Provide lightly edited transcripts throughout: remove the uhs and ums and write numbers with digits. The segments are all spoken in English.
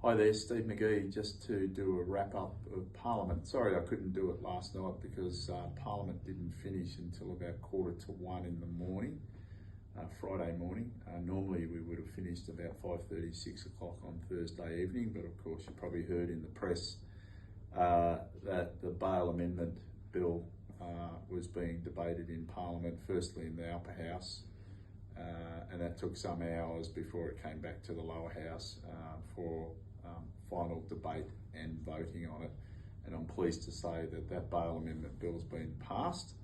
Hi there, Steve McGee, just to do a wrap up of Parliament. Sorry I couldn't do it last night because Parliament didn't finish until about 1:45 in the morning, Friday morning. Normally we would have finished about 5:30, 6 o'clock on Thursday evening, but of course you probably heard in the press that the bail amendment bill was being debated in Parliament, firstly in the upper house, and that took some hours before it came back to the lower house for final debate and voting on it. And I'm pleased to say that that bail amendment bill has been passed,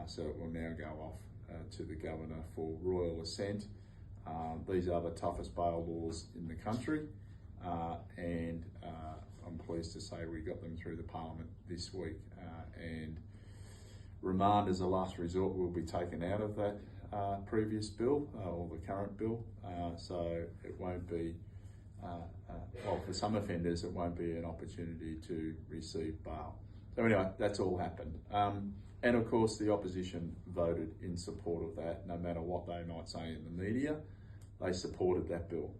so it will now go off to the Governor for royal assent. These are the toughest bail laws in the country, and I'm pleased to say we got them through the Parliament this week, and remand as a last resort will be taken out of that previous bill, or the current bill, so it won't be, well, for some offenders it won't be an opportunity to receive bail. So anyway, that's all happened. And of course the opposition voted in support of that. No matter what they might say in the media, they supported that bill.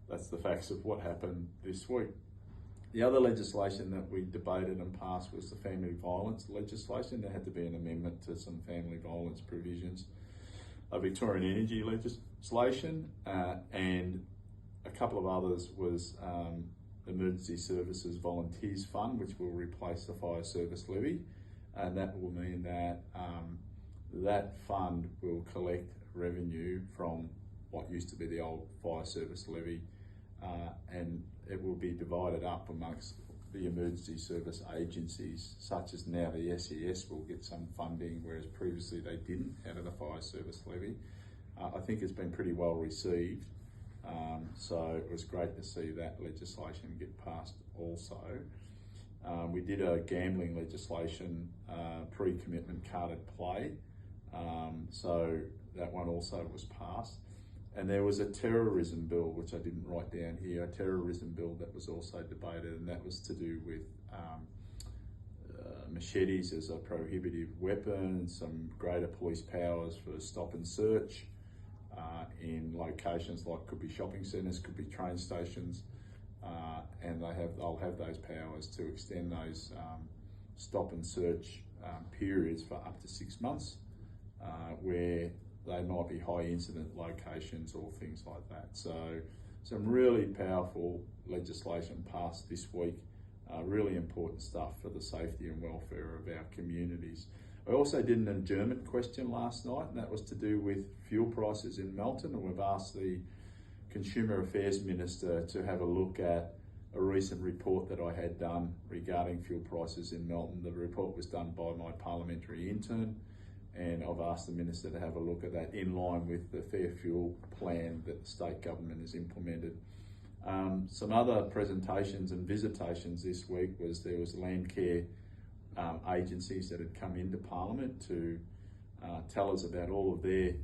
That's the facts of what happened this week. The other legislation that we debated and passed was the family violence legislation. There had to be an amendment to some family violence provisions. Victorian energy legislation, and a couple of others was Emergency Services Volunteers Fund, which will replace the fire service levy, and that will mean that that fund will collect revenue from what used to be the old fire service levy, and it will be divided up amongst the emergency service agencies, such as now the SES will get some funding, whereas previously they didn't out of the fire service levy. I think it's been pretty well received, so it was great to see that legislation get passed also. We did a gambling legislation, pre-commitment carded play, so that one also was passed. And there was a terrorism bill, which I didn't write down here, a terrorism bill that was also debated, and that was to do with machetes as a prohibitive weapon, some greater police powers for stop and search in locations like could be shopping centres, could be train stations, and they'll have those powers to extend those stop and search periods for up to 6 months, where they might be high incident locations or things like that. So some really powerful legislation passed this week, really important stuff for the safety and welfare of our communities. I also did an adjournment question last night, and that was to do with fuel prices in Melton, and we've asked the Consumer Affairs Minister to have a look at a recent report that I had done regarding fuel prices in Melton. The report was done by my parliamentary intern, and I've asked the Minister to have a look at that in line with the Fair Fuel plan that the state government has implemented. Some other presentations and visitations this week was there was land care agencies that had come into Parliament to tell us about all of their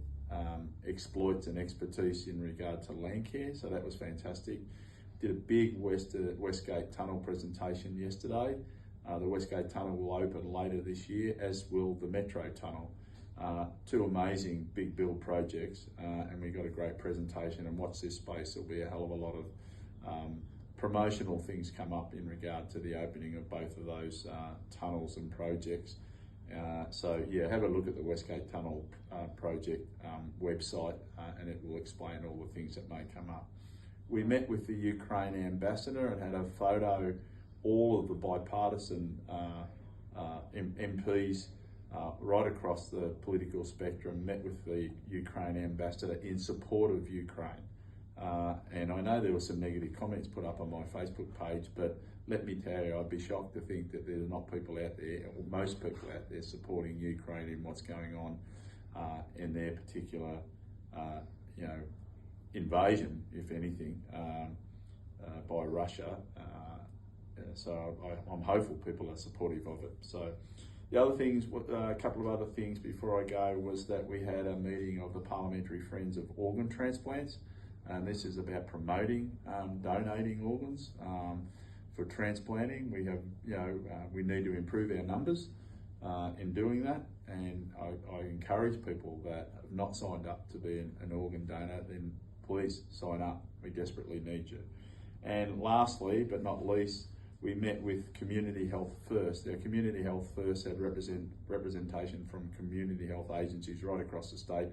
exploits and expertise in regard to land care, so that was fantastic. Did a big Westgate Tunnel presentation yesterday. The Westgate Tunnel will open later this year, as will the Metro Tunnel. Two amazing big build projects, and we got a great presentation, and watch this space. There'll be a hell of a lot of promotional things come up in regard to the opening of both of those tunnels and projects. So yeah, have a look at the Westgate Tunnel project website, and it will explain all the things that may come up. We met with the Ukraine ambassador and had a photo, all of the bipartisan MPs right across the political spectrum met with the Ukraine ambassador in support of Ukraine. And I know there were some negative comments put up on my Facebook page, but let me tell you, I'd be shocked to think that there's not people out there, or most people out there, supporting Ukraine in what's going on in their particular, invasion, if anything, by Russia. So I'm hopeful people are supportive of it. So the other things, a couple of other things before I go, was that we had a meeting of the Parliamentary Friends of Organ Transplants, and this is about promoting donating organs for transplanting. We have, we need to improve our numbers in doing that, and I encourage people that have not signed up to be an organ donor, then please sign up. We desperately need you. And lastly, but not least, we met with Community Health First. Our Community Health First had representation from community health agencies right across the state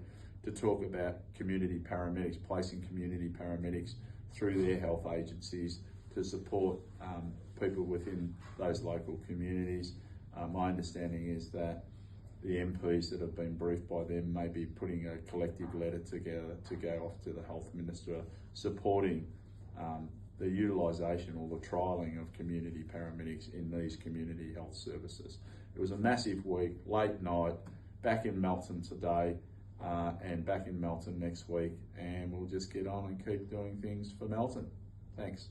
to talk about community paramedics, placing community paramedics through their health agencies to support people within those local communities. My understanding is that the MPs that have been briefed by them may be putting a collective letter together to go off to the Health Minister supporting the utilisation or the trialling of community paramedics in these community health services. It was a massive week, late night, back in Melton today and back in Melton next week, and we'll just get on and keep doing things for Melton. Thanks.